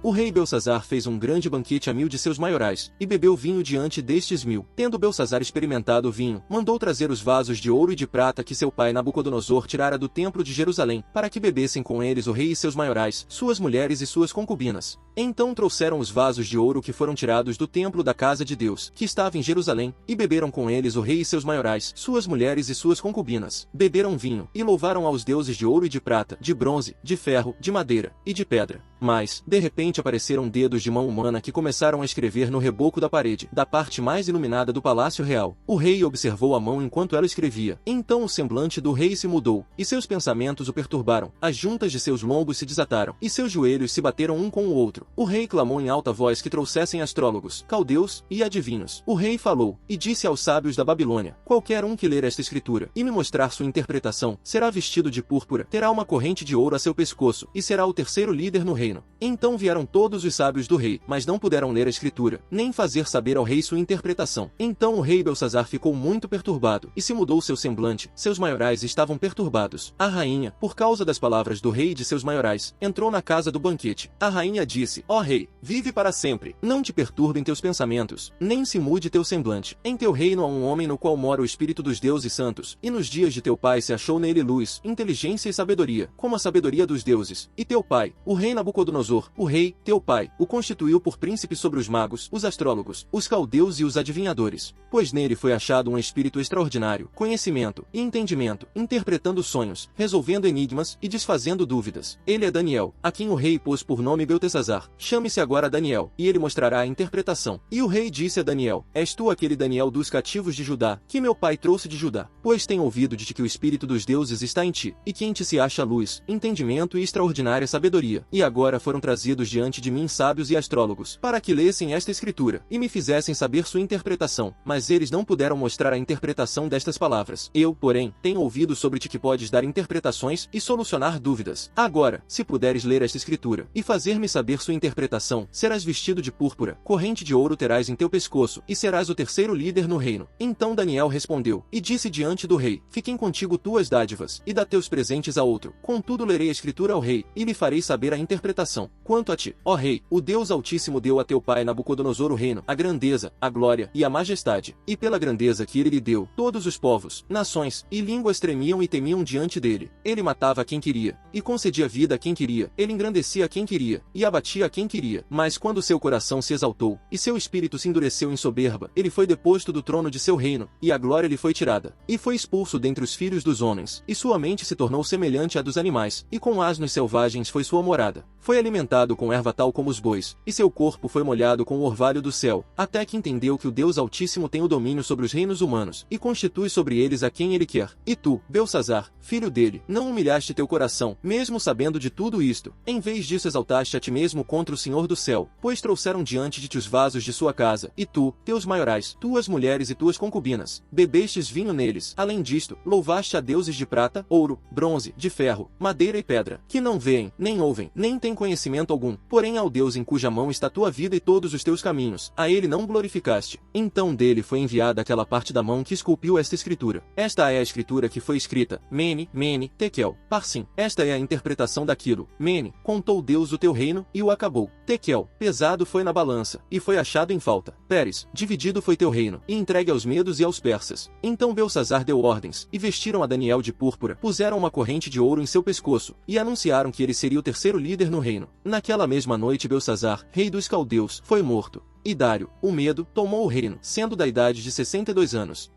O rei Belçazar fez um grande banquete a 1000 de seus maiorais, e bebeu vinho diante destes 1000. Tendo Belçazar experimentado o vinho, mandou trazer os vasos de ouro e de prata que seu pai Nabucodonosor tirara do templo de Jerusalém, para que bebessem com eles o rei e seus maiorais, suas mulheres e suas concubinas. Então trouxeram os vasos de ouro que foram tirados do templo da casa de Deus, que estava em Jerusalém, e beberam com eles o rei e seus maiorais, suas mulheres e suas concubinas. Beberam vinho, e louvaram aos deuses de ouro e de prata, de bronze, de ferro, de madeira, e de pedra. Mas, de repente apareceram dedos de mão humana que começaram a escrever no reboco da parede, da parte mais iluminada do palácio real. O rei observou a mão enquanto ela escrevia. Então o semblante do rei se mudou, e seus pensamentos o perturbaram. As juntas de seus lombos se desataram, e seus joelhos se bateram um com o outro. O rei clamou em alta voz que trouxessem astrólogos, caldeus e adivinhos. O rei falou, e disse aos sábios da Babilônia: qualquer um que ler esta escritura, e me mostrar sua interpretação, será vestido de púrpura, terá uma corrente de ouro a seu pescoço, e será o terceiro líder no reino. Então vieram todos os sábios do rei, mas não puderam ler a escritura, nem fazer saber ao rei sua interpretação. Então o rei Belçazar ficou muito perturbado, e se mudou seu semblante. Seus maiorais estavam perturbados. A rainha, por causa das palavras do rei e de seus maiorais, entrou na casa do banquete. A rainha disse: ó rei, vive para sempre. Não te perturbem teus pensamentos, nem se mude teu semblante. Em teu reino há um homem no qual mora o espírito dos deuses santos, e nos dias de teu pai se achou nele luz, inteligência e sabedoria, como a sabedoria dos deuses. E teu pai, o rei Nabucodonosor, o rei, teu pai, o constituiu por príncipe sobre os magos, os astrólogos, os caldeus e os adivinhadores. Pois nele foi achado um espírito extraordinário, conhecimento e entendimento, interpretando sonhos, resolvendo enigmas e desfazendo dúvidas. Ele é Daniel, a quem o rei pôs por nome Beltesazar. Chame-se agora Daniel, e ele mostrará a interpretação. E o rei disse a Daniel: és tu aquele Daniel dos cativos de Judá, que meu pai trouxe de Judá? Pois tenho ouvido de ti que o espírito dos deuses está em ti, e que em ti se acha luz, entendimento e extraordinária sabedoria. E agora foram trazidos diante de mim sábios e astrólogos, para que lessem esta escritura, e me fizessem saber sua interpretação, mas eles não puderam mostrar a interpretação destas palavras. Eu, porém, tenho ouvido sobre ti que podes dar interpretações e solucionar dúvidas. Agora, se puderes ler esta escritura, e fazer-me saber sua interpretação, serás vestido de púrpura, corrente de ouro terás em teu pescoço, e serás o terceiro líder no reino. Então Daniel respondeu, e disse diante do rei: fiquem contigo tuas dádivas, e dá teus presentes a outro. Contudo lerei a escritura ao rei, e lhe farei saber a interpretação. Quanto a ti, ó rei, o Deus Altíssimo deu a teu pai Nabucodonosor o reino, a grandeza, a glória e a majestade. E pela grandeza que ele lhe deu, todos os povos, nações e línguas tremiam e temiam diante dele. Ele matava a quem queria, e concedia vida a quem queria. Ele engrandecia a quem queria, e abatia a quem queria. Mas quando seu coração se exaltou, e seu espírito se endureceu em soberba, ele foi deposto do trono de seu reino, e a glória lhe foi tirada. E foi expulso dentre os filhos dos homens, e sua mente se tornou semelhante à dos animais, e com asnos selvagens foi sua morada. Foi alimentado com erva tal como os bois, e seu corpo foi molhado com o orvalho do céu, até que entendeu que o Deus Altíssimo tem o domínio sobre os reinos humanos, e constitui sobre eles a quem ele quer. E tu, Belçazar, filho dele, não humilhaste teu coração, mesmo sabendo de tudo isto. Em vez disso exaltaste a ti mesmo contra o Senhor do céu, pois trouxeram diante de ti os vasos de sua casa, e tu, teus maiorais, tuas mulheres e tuas concubinas, bebestes vinho neles. Além disto, louvaste a deuses de prata, ouro, bronze, de ferro, madeira e pedra, que não veem, nem ouvem, nem têm conhecimento algum. Porém ao Deus em cuja mão está tua vida e todos os teus caminhos, a ele não glorificaste. Então dele foi enviada aquela parte da mão que esculpiu esta escritura. Esta é a escritura que foi escrita: Mene, Mene, Tekel, Parsim. Esta é a interpretação daquilo. Mene, contou Deus o teu reino, e o acabou. Tekel, pesado foi na balança, e foi achado em falta. Pérez, dividido foi teu reino, e entregue aos medos e aos persas. Então Belçazar deu ordens, e vestiram a Daniel de púrpura, puseram uma corrente de ouro em seu pescoço, e anunciaram que ele seria o terceiro líder no reino. Naquela mesma noite Belçazar, rei dos caldeus, foi morto. E Dário, o Medo, tomou o reino, sendo da idade de 62 anos.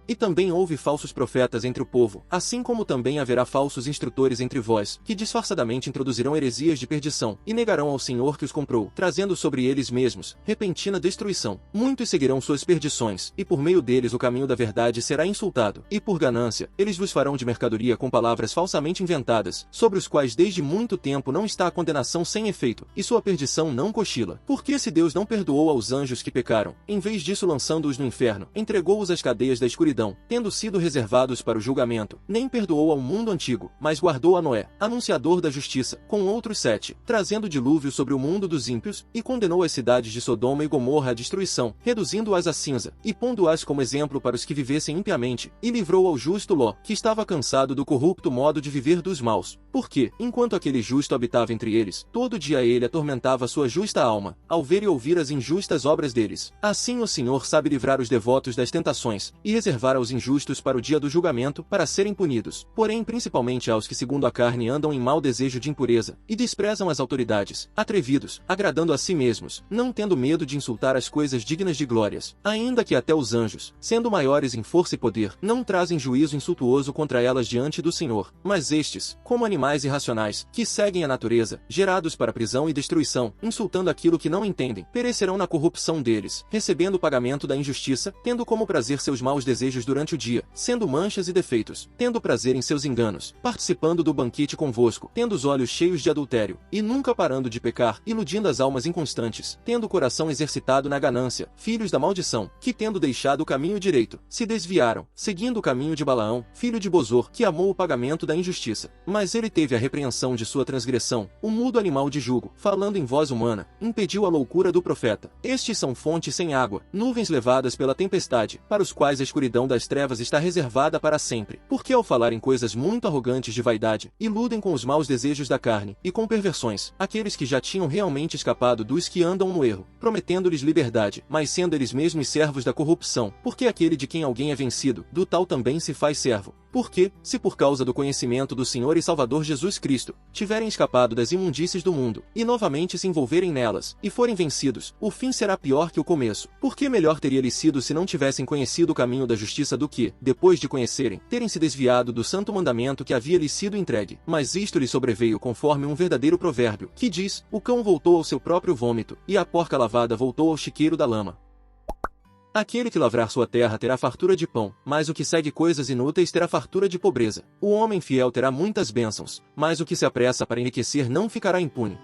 E também houve falsos profetas entre o povo, assim como também haverá falsos instrutores entre vós, que disfarçadamente introduzirão heresias de perdição, e negarão ao Senhor que os comprou, trazendo sobre eles mesmos repentina destruição. Muitos seguirão suas perdições, e por meio deles o caminho da verdade será insultado. E por ganância, eles vos farão de mercadoria com palavras falsamente inventadas, sobre os quais desde muito tempo não está a condenação sem efeito, e sua perdição não cochila. Porque se Deus não perdoou aos anjos que pecaram, em vez disso lançando-os no inferno, entregou-os às cadeias da escuridão, escuridão, tendo sido reservados para o julgamento, nem perdoou ao mundo antigo, mas guardou a Noé, anunciador da justiça, com outros 7, trazendo dilúvio sobre o mundo dos ímpios, e condenou as cidades de Sodoma e Gomorra à destruição, reduzindo-as a cinza, e pondo-as como exemplo para os que vivessem impiamente, e livrou ao justo Ló, que estava cansado do corrupto modo de viver dos maus. Porque, enquanto aquele justo habitava entre eles, todo dia ele atormentava sua justa alma, ao ver e ouvir as injustas obras deles. Assim o Senhor sabe livrar os devotos das tentações, e reservar aos injustos para o dia do julgamento, para serem punidos. Porém, principalmente aos que segundo a carne andam em mau desejo de impureza, e desprezam as autoridades, atrevidos, agradando a si mesmos, não tendo medo de insultar as coisas dignas de glórias, ainda que até os anjos, sendo maiores em força e poder, não trazem juízo insultuoso contra elas diante do Senhor. Mas estes, como animais irracionais, que seguem a natureza, gerados para prisão e destruição, insultando aquilo que não entendem, perecerão na corrupção deles, recebendo o pagamento da injustiça, tendo como prazer seus maus desejos durante o dia, sendo manchas e defeitos, tendo prazer em seus enganos, participando do banquete convosco, tendo os olhos cheios de adultério, e nunca parando de pecar, iludindo as almas inconstantes, tendo o coração exercitado na ganância, filhos da maldição, que tendo deixado o caminho direito, se desviaram, seguindo o caminho de Balaão, filho de Bosor, que amou o pagamento da injustiça. Mas ele teve a repreensão de sua transgressão, o mudo animal de jugo, falando em voz humana, impediu a loucura do profeta. Estes são fontes sem água, nuvens levadas pela tempestade, para os quais a escuridão das trevas está reservada para sempre. Porque ao falarem coisas muito arrogantes de vaidade, iludem com os maus desejos da carne, e com perversões, aqueles que já tinham realmente escapado dos que andam no erro, prometendo-lhes liberdade, mas sendo eles mesmos servos da corrupção, porque aquele de quem alguém é vencido, do tal também se faz servo. Porque, se por causa do conhecimento do Senhor e Salvador Jesus Cristo, tiverem escapado das imundícies do mundo, e novamente se envolverem nelas, e forem vencidos, o fim será pior que o começo. Porque melhor teria lhes sido se não tivessem conhecido o caminho da justiça do que, depois de conhecerem, terem se desviado do santo mandamento que havia lhes sido entregue. Mas isto lhes sobreveio conforme um verdadeiro provérbio, que diz, o cão voltou ao seu próprio vômito, e a porca lavada voltou ao chiqueiro da lama. Aquele que lavrar sua terra terá fartura de pão, mas o que segue coisas inúteis terá fartura de pobreza. O homem fiel terá muitas bênçãos, mas o que se apressa para enriquecer não ficará impune.